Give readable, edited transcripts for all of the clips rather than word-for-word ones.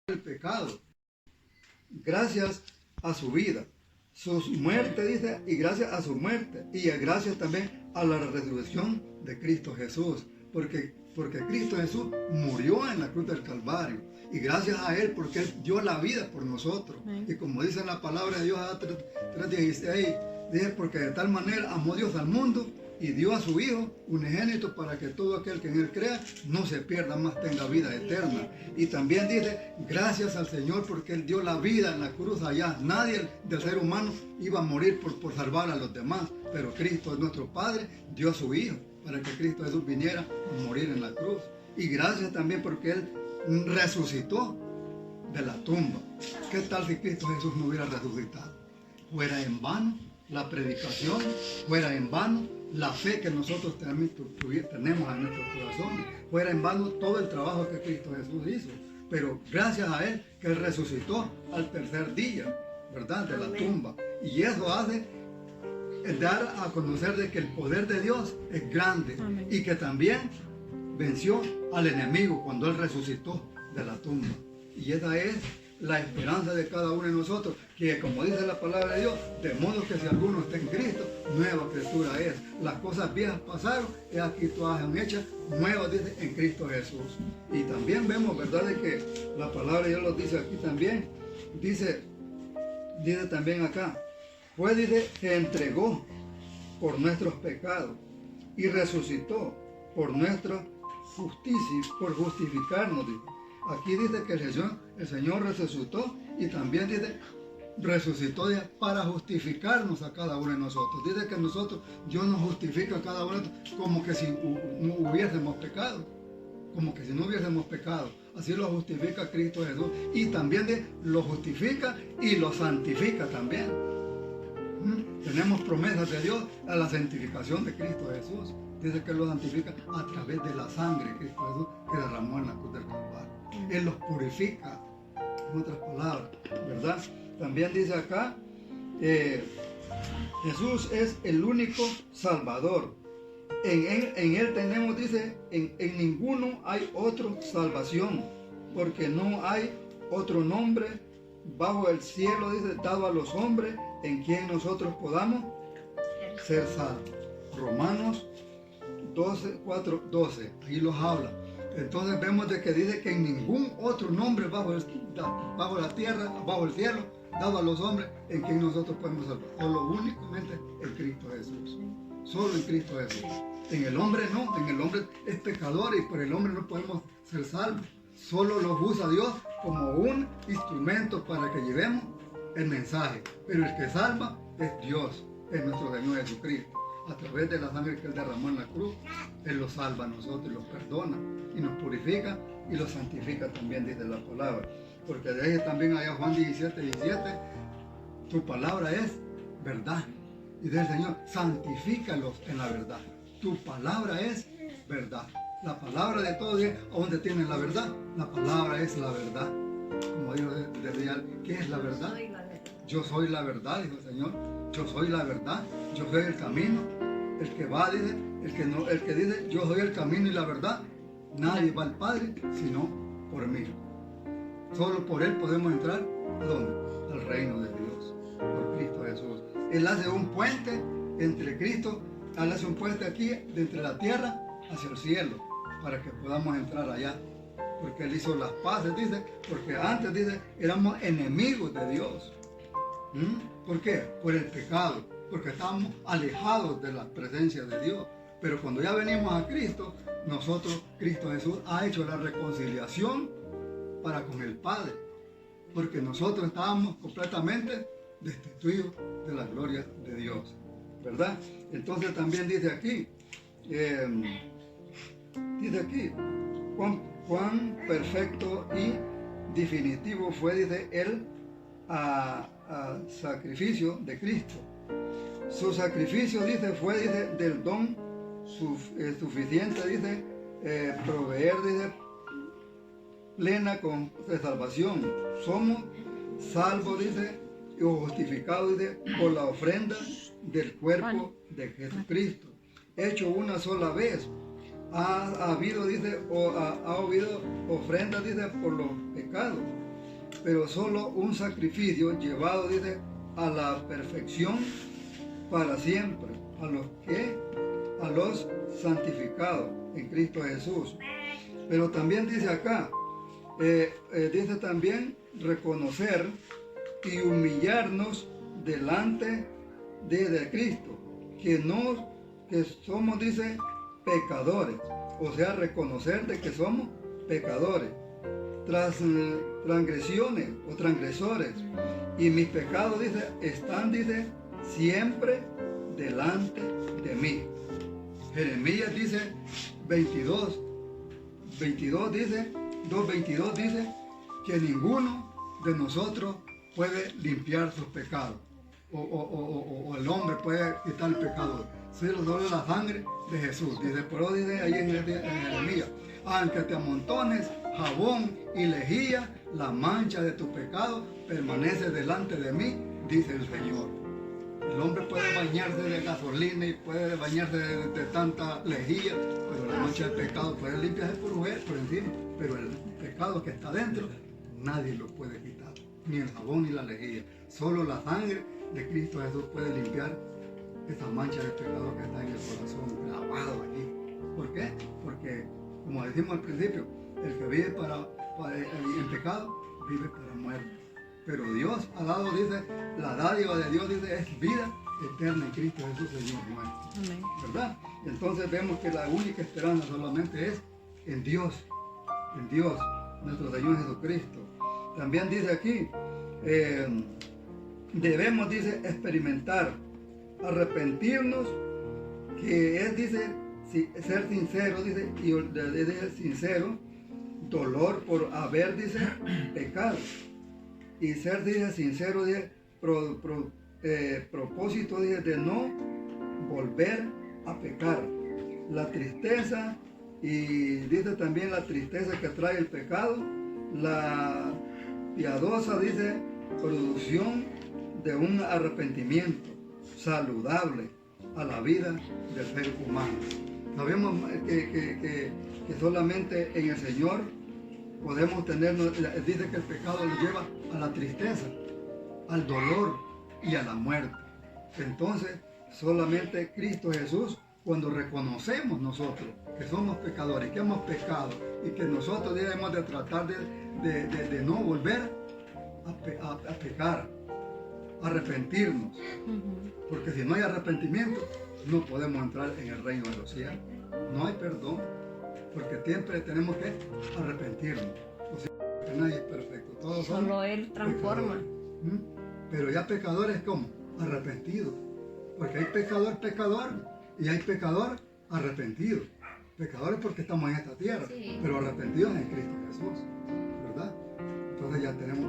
el pecado, gracias a su vida, su muerte, dice, y gracias a su muerte, y gracias también a la resurrección de Cristo Jesús, porque Cristo Jesús murió en la cruz del Calvario, y gracias a Él, porque Él dio la vida por nosotros, y como dice en la palabra de Dios, 3:16, dice, porque de tal manera amó Dios al mundo, y dio a su Hijo unigénito para que todo aquel que en Él crea no se pierda, más tenga vida eterna. Y también dice, gracias al Señor porque Él dio la vida en la cruz allá. Nadie del ser humano iba a morir por salvar a los demás, pero Cristo es nuestro Padre, dio a su Hijo para que Cristo Jesús viniera a morir en la cruz. Y gracias también porque Él resucitó de la tumba. ¿Qué tal si Cristo Jesús no hubiera resucitado? Fuera en vano la predicación, fuera en vano la fe que nosotros tenemos en nuestros corazones, fuera en vano todo el trabajo que Cristo Jesús hizo, pero gracias a Él que Él resucitó al tercer día, ¿verdad? De la tumba. Y eso hace dar a conocer de que el poder de Dios es grande. Amén. Y que también venció al enemigo cuando Él resucitó de la tumba. Y esa es la esperanza de cada uno de nosotros, que como dice la palabra de Dios, de modo que si alguno está en Cristo, nueva criatura es. Las cosas viejas pasaron, y aquí todas son hechas nuevas, dice, en Cristo Jesús. Y también vemos, ¿verdad?, de que la palabra de Dios lo dice aquí también. Dice también acá, pues dice, se entregó por nuestros pecados y resucitó por nuestra justicia, por justificarnos, dice. Aquí dice que el Señor resucitó, y también dice resucitó para justificarnos a cada uno de nosotros. Dice que Dios nos justifica a cada uno de nosotros como que si no hubiésemos pecado. Como que si no hubiésemos pecado. Así lo justifica Cristo Jesús. Y también lo justifica y lo santifica también. Tenemos promesas de Dios a la santificación de Cristo Jesús. Dice que lo santifica a través de la sangre de Cristo Jesús que derramó en la cruz del Calvario. Él los purifica, en otras palabras, ¿verdad? También dice acá, Jesús es el único Salvador. En él tenemos, dice, en ninguno hay otra salvación, porque no hay otro nombre bajo el cielo, dice, dado a los hombres en quien nosotros podamos ser salvos. Romanos 12:4-12, ahí los habla. Entonces vemos de que dice que en ningún otro nombre bajo la tierra, bajo el cielo, dado a los hombres, en quien nosotros podemos salvar. Solo únicamente en Cristo Jesús. Solo en Cristo Jesús. En el hombre no, en el hombre es pecador y por el hombre no podemos ser salvos. Solo los usa Dios como un instrumento para que llevemos el mensaje. Pero el que salva es Dios, es nuestro Señor Jesucristo. A través de la sangre que Él derramó en la cruz, Él los salva a nosotros y los perdona y nos purifica y los santifica también, dice la palabra. Porque de ahí también allá Juan 17:17, tu palabra es verdad. Y dice el Señor, santifícalos en la verdad. Tu palabra es verdad. La palabra de todos, ¿a dónde tienen la verdad? La palabra es la verdad. Como dijo de real, ¿qué es la verdad? Yo soy la verdad, dijo el Señor. Yo soy la verdad, yo soy el camino. El que va, dice, el que dice, yo soy el camino y la verdad, nadie va al Padre sino por mí. Solo por Él podemos entrar, ¿a dónde? Al reino de Dios, por Cristo Jesús. Él hace un puente entre Cristo, Él hace un puente aquí, de entre la tierra hacia el cielo, para que podamos entrar allá. Porque Él hizo las paces, dice, porque antes, dice, éramos enemigos de Dios. ¿Por qué? Por el pecado, porque estábamos alejados de la presencia de Dios. Pero cuando ya venimos a Cristo, Cristo Jesús ha hecho la reconciliación para con el Padre, porque nosotros estábamos completamente destituidos de la gloria de Dios, ¿verdad? Entonces también dice aquí, cuán perfecto y definitivo fue, dice, el sacrificio de Cristo. Su sacrificio, dice, fue, dice, del don suficiente, dice, proveer, dice, plena de salvación. Somos salvos, dice, o justificados, dice, por la ofrenda del cuerpo de Jesucristo, hecho una sola vez. Ha habido, dice, ha habido ofrendas, dice, por los pecados, pero solo un sacrificio llevado, dice, a la perfección para siempre, a los santificados en Cristo Jesús. Pero también dice acá, dice también reconocer y humillarnos delante de Cristo, que somos, dice, pecadores, o sea, reconocer de que somos pecadores, transgresiones o transgresores, y mis pecados, dice, están, dice, siempre delante de mí. Jeremías dice 22 dice, 2:22 dice que ninguno de nosotros puede limpiar sus pecados, o el hombre puede quitar el pecado, solo la sangre de Jesús. Dice, pero dice ahí en Jeremías, aunque te amontones jabón y lejía, la mancha de tu pecado permanece delante de mí, dice el Señor. El hombre puede bañarse de gasolina y puede bañarse de tanta lejía, pero la mancha del pecado puede limpiarse por encima, pero el pecado que está dentro nadie lo puede quitar, ni el jabón ni la lejía. Solo la sangre de Cristo Jesús puede limpiar esa mancha de pecado que está en el corazón, grabado allí. ¿Por qué? Porque, como decimos al principio, el que vive en pecado, vive para muerte. Pero Dios ha dado, dice, la dádiva de Dios, dice, es vida eterna en Cristo Jesús, Señor nuestro. Amén. ¿Verdad? Entonces vemos que la única esperanza solamente es en Dios, nuestro Señor Jesucristo. También dice aquí, debemos, dice, experimentar, arrepentirnos, que es, dice, ser sincero, dice, y ser sincero, dolor por haber, dice, pecado. Y ser, dice, sincero, dice, propósito, dice, de no volver a pecar. La tristeza, y dice también la tristeza que trae el pecado, la piadosa, dice, producción de un arrepentimiento saludable a la vida del ser humano. Sabemos que solamente en el Señor podemos tener, dice que el pecado nos lleva a la tristeza, al dolor y a la muerte. Entonces, solamente Cristo Jesús, cuando reconocemos nosotros que somos pecadores, que hemos pecado y que nosotros debemos de tratar de no volver a pecar, arrepentirnos, porque si no hay arrepentimiento, no podemos entrar en el reino de los cielos. No hay perdón, porque siempre tenemos que arrepentirnos. O sea, que nadie es perfecto, todos somos solo Él transforma. Pero ya pecadores, ¿cómo? Arrepentidos. Porque hay pecador y hay pecador arrepentido. Pecadores porque estamos en esta tierra, sí, pero arrepentidos en Cristo Jesús, ¿verdad? Entonces ya tenemos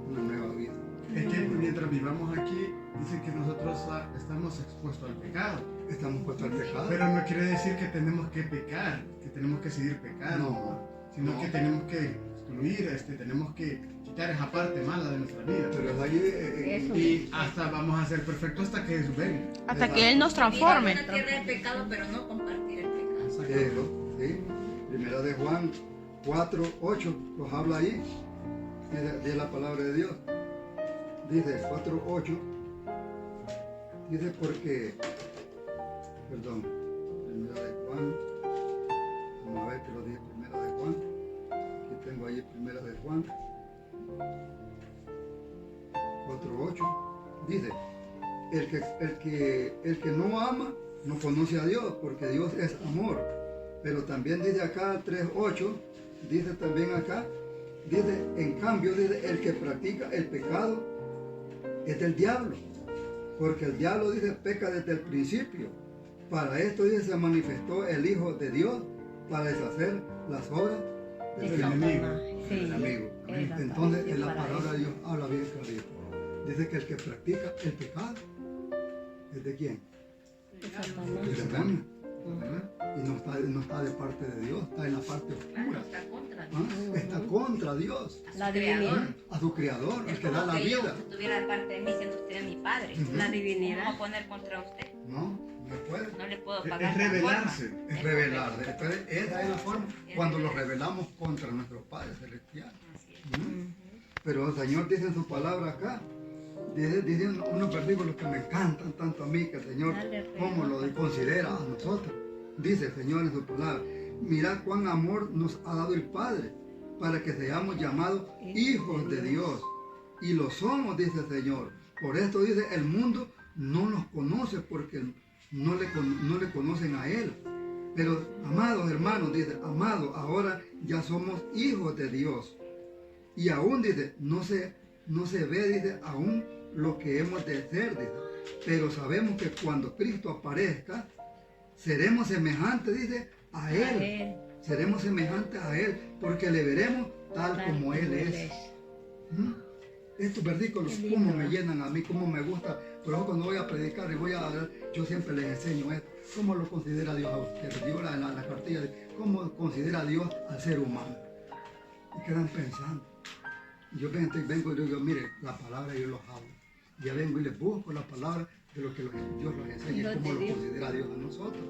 una nueva vida. Es que mientras vivamos aquí, dice que nosotros estamos expuestos al pecado. Estamos expuestos al pecado. Pero no quiere decir que tenemos que pecar, que tenemos que seguir pecando, sino que tenemos que excluir, tenemos que quitar esa parte mala de nuestra vida. Pero allí, y hasta vamos a ser perfectos hasta que Jesús venga. Hasta que Él nos transforme. Vivir en una tierra de pecado, pero no compartir el pecado. Sí. Primera de Juan 4:8 nos habla ahí, de la palabra de Dios. Dice 4:8, dice primera de Juan, vamos a ver que lo dije, primera de Juan, aquí tengo ahí primera de Juan 4:8, dice, el que no ama no conoce a Dios, porque Dios es amor. Pero también dice acá 3:8, dice también acá, dice, en cambio, dice, el que practica el pecado es del diablo, porque el diablo, dice, peca desde el principio. Para esto, dice, se manifestó el Hijo de Dios para deshacer las obras del enemigo. Entonces, en la palabra de Dios habla bien clarito. Dice que el que practica el pecado es de quién? Del demonio. Y no está de parte de Dios, está en la parte oscura. Está contra Dios. La divinidad. A su creador, el que da la vida. Si estuviera de parte de mí, siendo usted mi padre, la divinidad. ¿Cómo poner contra usted? No puede. No le puedo pagar. Es rebelarse. Es rebelarse. Esa es la forma cuando lo rebelamos contra nuestro Padre Celestial. Pero el Señor dice en su palabra acá, dice unos versículos que me encantan tanto a mí, que el Señor, como lo considera a nosotros. Dice el Señor en su palabra, mirad cuán amor nos ha dado el Padre, para que seamos llamados hijos de Dios. Y lo somos, dice el Señor. Por esto dice, el mundo no nos conoce porque no le conocen a Él. Pero, amados hermanos, dice, amados, ahora ya somos hijos de Dios. Y aún, dice, no se ve, dice, aún lo que hemos de ser, dice. Pero sabemos que cuando Cristo aparezca, seremos semejantes, dice, a Él. Seremos semejantes a Él, porque le veremos tal como Él es. Estos versículos, cómo me llenan a mí, cómo me gusta. Por eso cuando voy a predicar y voy a hablar, yo siempre les enseño esto. ¿Cómo lo considera Dios a ustedes? Digo la cartilla de cómo considera Dios al ser humano. Y quedan pensando. Yo vengo y les digo, mire, la palabra yo los hablo. Ya vengo y les busco la palabra de lo que Dios los enseña, cómo lo considera Dios a nosotros.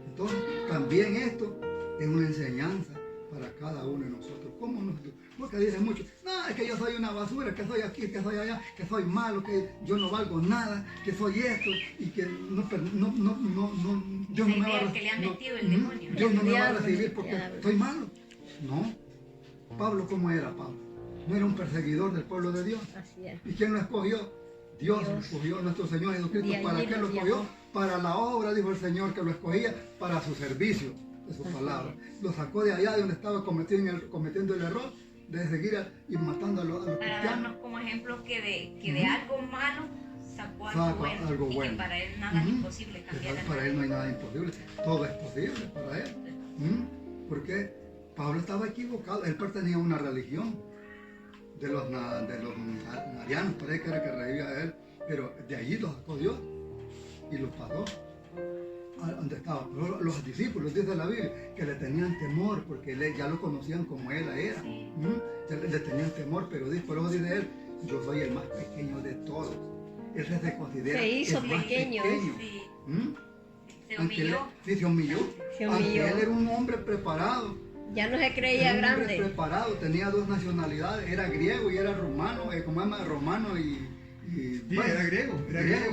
Entonces, también esto es una enseñanza para cada uno de nosotros. ¿Cómo nosotros? Porque dicen muchos, no, es que yo soy una basura, que soy aquí, que soy allá, que soy malo, que yo no valgo nada, que soy esto, y que Dios no me va a que le han metido el demonio. Dios no me va a recibir porque soy malo. No. Pablo, ¿cómo era Pablo? No era un perseguidor del pueblo de Dios. Así es. ¿Y quién lo escogió? Dios lo escogió, nuestro Señor Jesucristo. ¿Para qué lo escogió? Para la obra, dijo el Señor, que lo escogía para su servicio, de su palabra. Lo sacó de allá de donde estaba cometiendo el error de seguir y matando a los para cristianos. darnos como ejemplo que de algo malo sacó algo bueno. Y que para Él nada es imposible cambiar. Para Él no hay nada imposible. Todo es posible para Él. Porque Pablo estaba equivocado. Él pertenecía a una religión de los arianos, parece que era que revivía a él, pero de allí los sacó Dios y los pasó a donde estaba. Pero los discípulos, dice la Biblia, que le tenían temor porque ya lo conocían como él era. Le tenían temor, pero por eso dice él, yo soy el más pequeño de todos. Él se considera se hizo el más pequeño. Sí. Se humilló. Se humilló. Aunque él era un hombre preparado. Ya no se creía era un grande. hombre preparado, tenía 2 nacionalidades, era griego y era romano, ¿cómo se llama? Romano y sí, bueno, era griego.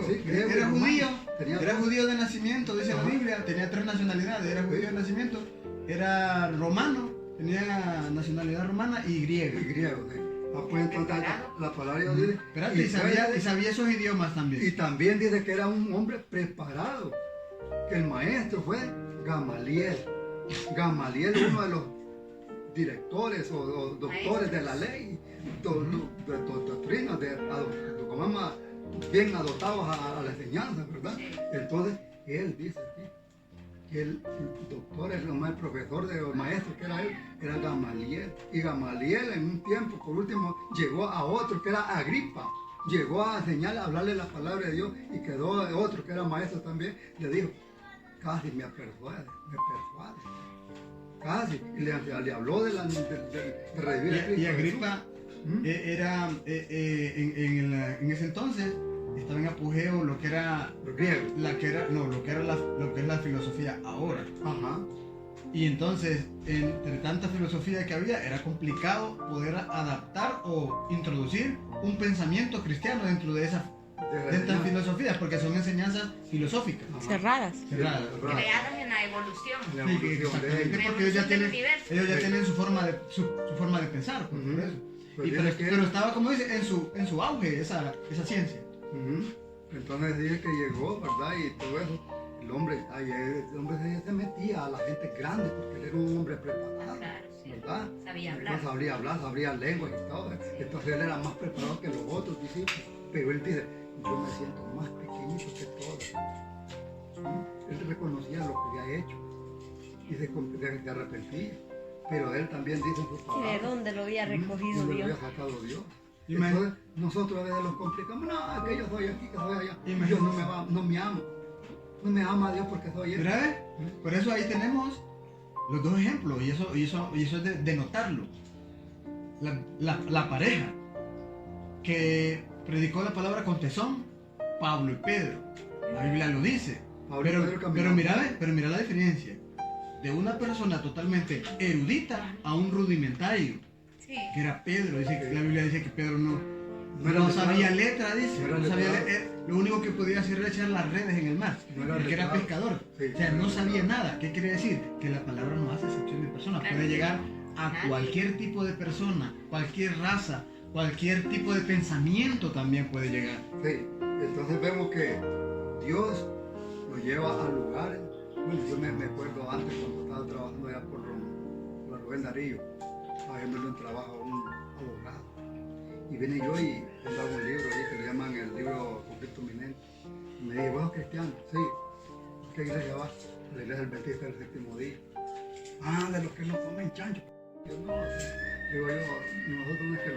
Sí, griego era judío. Tenía Era judío de nacimiento, dice la Biblia. Tenía 3 nacionalidades. Era judío de nacimiento, era romano, tenía nacionalidad romana y griego. Y griego, sí. Pues entonces la palabra de Dios dice. Espérate, y sabía esos idiomas también. Y también dice que era un hombre preparado. Que el maestro fue Gamaliel. Gamaliel, uno de los directores o doctores de la ley, doctrinas bien adoptados a la enseñanza, ¿verdad? Entonces, él dice aquí que el doctor, el profesor de los maestros que era él, era Gamaliel. Y Gamaliel en un tiempo, por último, llegó a otro que era Agripa. Llegó a enseñarle, a hablarle la palabra de Dios y quedó otro que era maestro también, le dijo, casi me persuade. Casi. Y le habló de revivir a Cristo. Y Agripa era, en ese entonces, estaba en apogeo lo que era Los griegos. lo que es la filosofía ahora. Ajá. Y entonces, entre tanta filosofía que había, era complicado poder adaptar o introducir un pensamiento cristiano dentro de estas filosofías, porque son enseñanzas filosóficas. Cerradas. Cerradas. Creadas en la evolución. La Sí, evolución de ellos. porque ellos ya del tienen su forma de pensar, por Ujú. eso. Pero estaba, como dice, en su auge esa ciencia. Entonces dije que llegó, ¿verdad? Y todo eso. El hombre se metía a la gente grande porque él era un hombre preparado. Claro, sí. ¿Verdad? Sabía hablar. No sabía hablar, sabía lenguas y todo. Entonces él era más preparado que los otros discípulos. Pero él dice, yo me siento más pequeñito que todos. Él reconocía lo que había hecho y se arrepentía. Pero él también dice en sus palabras. ¿De dónde lo había recogido ¿Dónde Dios? lo había sacado Dios? Imagínate. Entonces nosotros a veces los complicamos. No, que yo soy aquí, que soy allá. Imagínate. Dios no me ama. No me ama Dios porque soy él. ¿Verdad? Por eso ahí tenemos los 2 ejemplos, y eso es de notarlo. La pareja que predicó la palabra con tesón, Pablo y Pedro. La Biblia lo dice. Pablo y Pedro Pero caminaron. mira la diferencia de una persona totalmente erudita a un rudimentario. Sí, que era Pedro. Dice que la Biblia dice que Pedro No era no sabía letrado. letra, dice. No era No sabía letrado. lo único que podía hacer era echar las redes en el mar, No era porque era letrado. pescador. Sí. O sea, no sabía nada. ¿Qué quiere decir? Que la palabra no hace excepción de personas. Puede llegar a cualquier tipo de persona, cualquier raza, cualquier tipo de pensamiento también puede llegar. Sí, entonces vemos que Dios nos lleva a lugares. Bueno, yo me acuerdo antes cuando estaba trabajando allá por la Rubén Darío, haciéndole un trabajo a un abogado. Y vine yo y le daba un libro ahí que le llaman el libro Conflicto Inminente. Y me dijo, ¿vos cristiano? Sí. ¿Qué iglesia vas? La iglesia del Adventista del Séptimo Día. Ah, de los que no comen chancho. Yo no, digo yo, nosotros no es que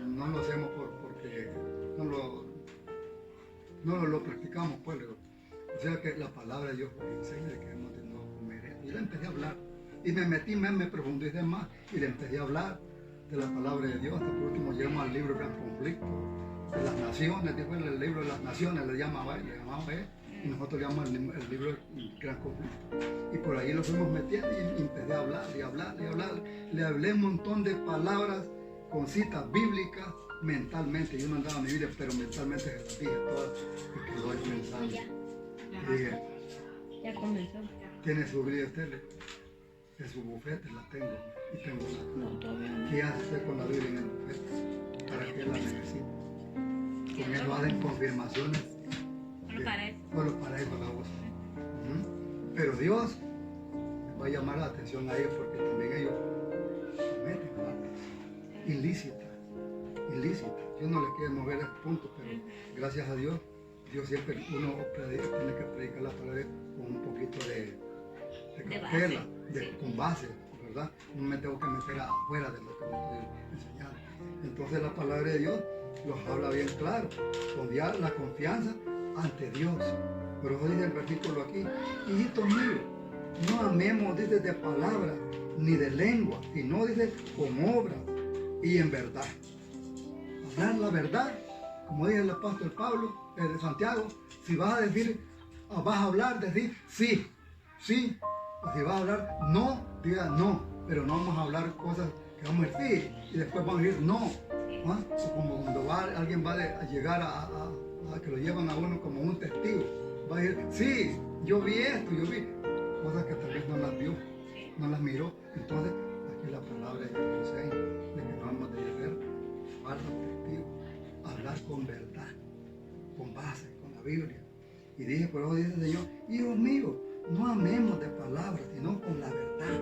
no lo hacemos porque no lo practicamos, pues. O sea que la palabra de Dios nos enseña de que hemos de no comer eso. Y le empecé a hablar. Y me metí, me profundicé más y le empecé a hablar de la palabra de Dios. Hasta por último llegamos al libro Gran Conflicto de las Naciones, después el libro de las Naciones le llamaba él, y nosotros le llamamos el libro Gran Conflicto. Y por ahí lo fuimos metiendo y empecé a hablar y hablar y hablar. Le hablé un montón de palabras con citas bíblicas mentalmente. Yo no andaba mi Biblia, pero mentalmente se las dije todas y quedó ahí pensando. Y dije, Ya comenzó. ¿tiene su Biblia usted? En su bufete la tengo y tengo una. No, todavía no. ¿Qué hace usted con la Biblia en el bufete? ¿Para qué la necesita? Con eso hacen confirmaciones. Solo para eso la usan. Pero Dios va a llamar la atención a ellos porque también ellos cometen actos ilícitas. Yo no les quiero mover ese punto, pero gracias a Dios, Dios siempre tiene que predicar la palabra con un poquito de cautela, con base, ¿verdad? No me tengo que meter afuera de lo que me estoy enseñando. Entonces la palabra de Dios los habla bien claro, con la confianza ante Dios. Por eso dice el versículo aquí, hijitos míos, no amemos, dice, de palabra ni de lengua, sino dice con obras y en verdad. Hablar la verdad, como dice el apóstol Pablo de Santiago, si vas a decir, vas a hablar, decir sí. Si vas a hablar no, diga no, pero no vamos a hablar cosas que vamos a decir sí y después vamos a decir no. ¿Ah? O como cuando alguien va a llegar a que lo llevan a uno como un testigo, va a decir, sí, yo vi esto, yo vi cosas que tal vez no las vio, no las miró. Entonces, aquí la palabra de Dios enseña de que no hemos de ser falsos testigos, hablar con verdad, con base, con la Biblia. Y dije, por eso dice el Señor, hijos míos, no amemos de palabras, sino con la verdad.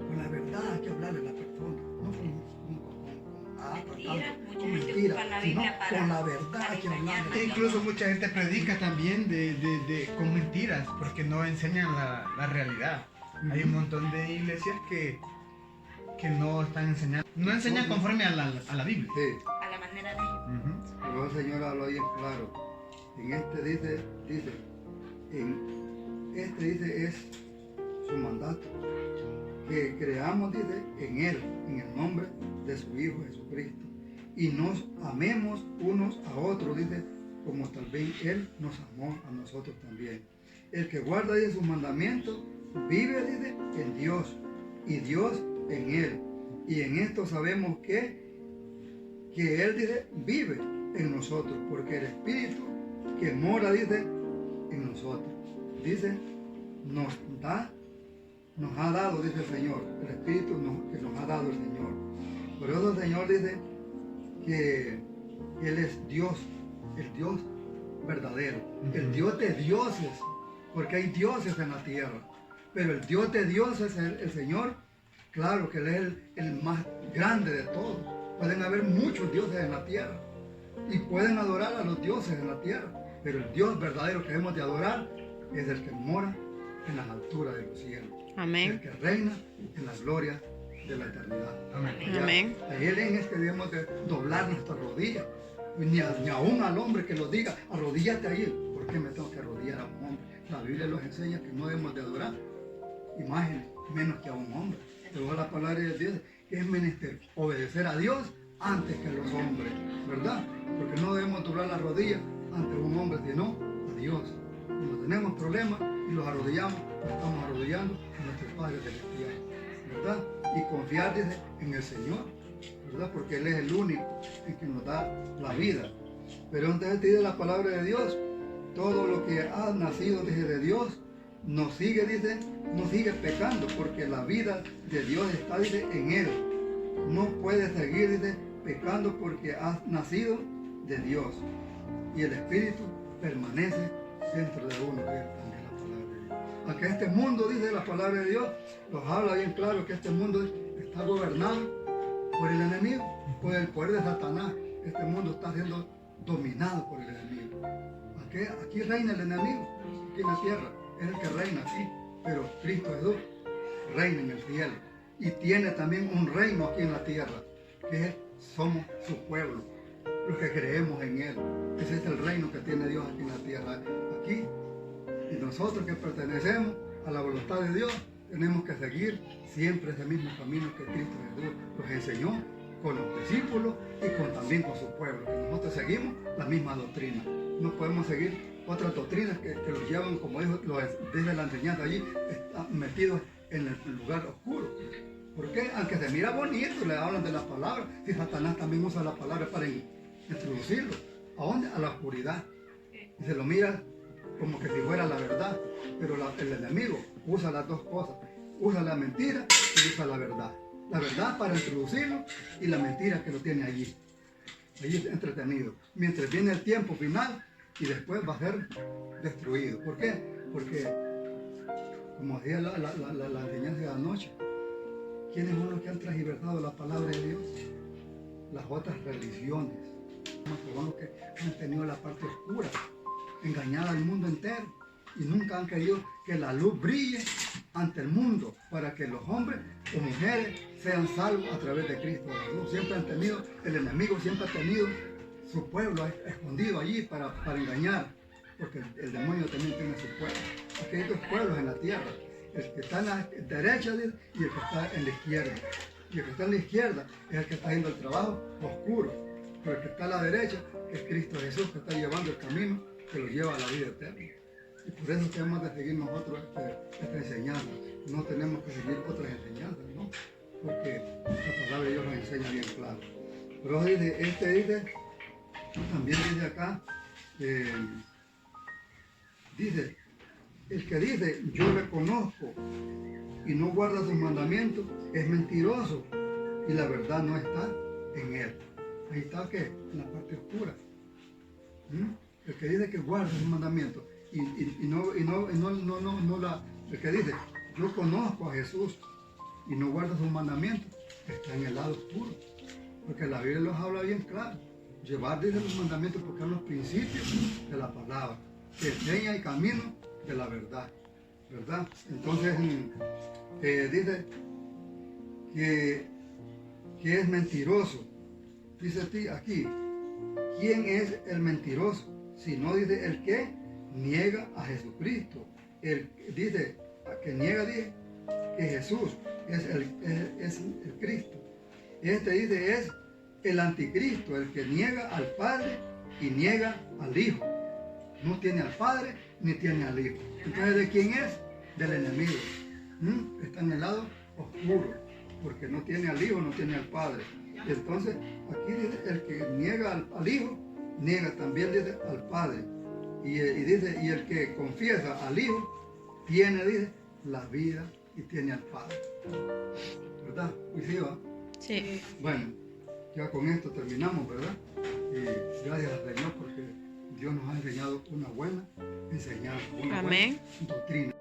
Con la verdad hay que hablarle a la persona, no con mentiras, sino con la verdad hay que hablarle. E incluso mucha gente predica también con mentiras, porque no enseñan la realidad. Hay un montón de iglesias que no están enseñando, no enseñan conforme a la Biblia. Sí. A la manera de ellos. Pero el Señor habló bien claro. En este dice, es su mandato. Que creamos, dice, en Él, en el nombre de su Hijo Jesucristo. Y nos amemos unos a otros, dice, como tal vez Él nos amó a nosotros también. El que guarda, dice, sus mandamientos, vive, dice, en Dios, y Dios en Él. Y en esto sabemos que Él, dice, vive en nosotros, porque el Espíritu que mora, dice, en nosotros. Dice, nos ha dado, dice el Señor, el Espíritu que nos ha dado el Señor. Por eso el Señor dice que Él es Dios, el Dios verdadero, el Dios de dioses, porque hay dioses en la tierra, pero el Dios de dioses, el Señor, claro que Él es el más grande de todos. Pueden haber muchos dioses en la tierra y pueden adorar a los dioses en la tierra, pero el Dios verdadero que debemos de adorar es el que mora en las alturas de los cielos. Amén. El que reina en la gloria de la eternidad. Amén. Amén. A Él es que debemos de doblar nuestras rodillas. Ni aún al hombre que lo diga, arrodíllate a Él. ¿Por qué me tengo que arrodillar a un hombre? La Biblia nos enseña que no debemos de adorar imágenes, menos que a un hombre. Pero la palabra de Dios que es menester obedecer a Dios antes que a los hombres, ¿verdad? Porque no debemos doblar las rodillas ante un hombre, sino a Dios. Cuando tenemos problemas y los arrodillamos, nos estamos arrodillando a nuestro Padre Celestial, ¿verdad? Y confiar, dice, en el Señor, ¿verdad? Porque Él es el único el que nos da la vida. Pero entonces dice la palabra de Dios, todo lo que ha nacido desde Dios, no sigue pecando, porque la vida de Dios está, dice, en Él. No puede seguir, dice, pecando porque ha nacido de Dios. Y el Espíritu permanece dentro de uno, que es también la palabra de Dios. Aunque este mundo, dice la palabra de Dios, nos habla bien claro que este mundo está gobernado por el enemigo, por el poder de Satanás. Este mundo está siendo dominado por el enemigo. Aquí reina el enemigo, aquí en la tierra, es el que reina aquí, pero Cristo Jesús reina en el cielo y tiene también un reino aquí en la tierra, que somos su pueblo, los que creemos en Él. Ese es el reino que tiene Dios aquí en la tierra. Aquí, y nosotros que pertenecemos a la voluntad de Dios, tenemos que seguir siempre ese mismo camino que Cristo Jesús nos enseñó con los discípulos y también con su pueblo, que nosotros seguimos la misma doctrina. No podemos seguir otras doctrinas que los llevan, como dijo, desde la enseñanza allí, están metidos en el lugar oscuro. ¿Por qué? Aunque se mira bonito, le hablan de la palabra, si Satanás también usa la palabra para introducirlo. ¿A dónde? A la oscuridad. Y se lo mira como que si fuera la verdad, pero el enemigo usa las dos cosas, usa la mentira y usa la verdad. La verdad para introducirlo y la mentira que lo tiene allí entretenido, mientras viene el tiempo final y después va a ser destruido. ¿Por qué? Porque, como decía la enseñanza de anoche, ¿quiénes son los que han transversado la palabra de Dios? Las otras religiones, son los que han tenido la parte oscura, engañada al mundo entero, y nunca han querido que la luz brille ante el mundo para que los hombres o mujeres sean salvos a través de Cristo Jesús. Siempre han tenido, el enemigo siempre ha tenido su pueblo escondido allí para engañar, porque el demonio también tiene su pueblo. Aquí hay dos pueblos en la tierra, el que está en la derecha y el que está en la izquierda. Y el que está en la izquierda es el que está haciendo el trabajo oscuro, pero el que está a la derecha es Cristo Jesús, que está llevando el camino que lo lleva a la vida eterna. Y por eso tenemos de seguir nosotros esta enseñanza. No tenemos que seguir otras enseñanzas, ¿no? Porque la palabra de Dios nos enseña bien claro. Pero también dice acá, dice, el que dice, yo le conozco y no guarda sus mandamientos, es mentiroso y la verdad no está en él. Ahí está, ¿qué? En la parte oscura. El que dice que guarda sus mandamientos el que dice, yo conozco a Jesús y no guarda sus mandamientos, está en el lado oscuro. Porque la Biblia los habla bien claro. Llevar, dice, los mandamientos porque son los principios de la palabra, que enseña el camino de la verdad. ¿Verdad? Entonces, dice que es mentiroso. Dice aquí, ¿quién es el mentiroso? Si no, dice, el que niega a Jesucristo. Dice que niega, dice, que Jesús es el Cristo. Dice, es el anticristo, el que niega al Padre y niega al Hijo. No tiene al Padre ni tiene al Hijo. Entonces, ¿de quién es? Del enemigo. Está en el lado oscuro, porque no tiene al Hijo, no tiene al Padre. Entonces, aquí dice, el que niega al Hijo, niega también, dice, al Padre. Y dice, y el que confiesa al Hijo, tiene, dice, la vida y tiene al Padre. ¿Verdad? ¿Y sí va? Sí. Bueno, ya con esto terminamos, ¿verdad? Y gracias al Señor porque Dios nos ha enseñado una buena enseñanza, una Amén. buena doctrina.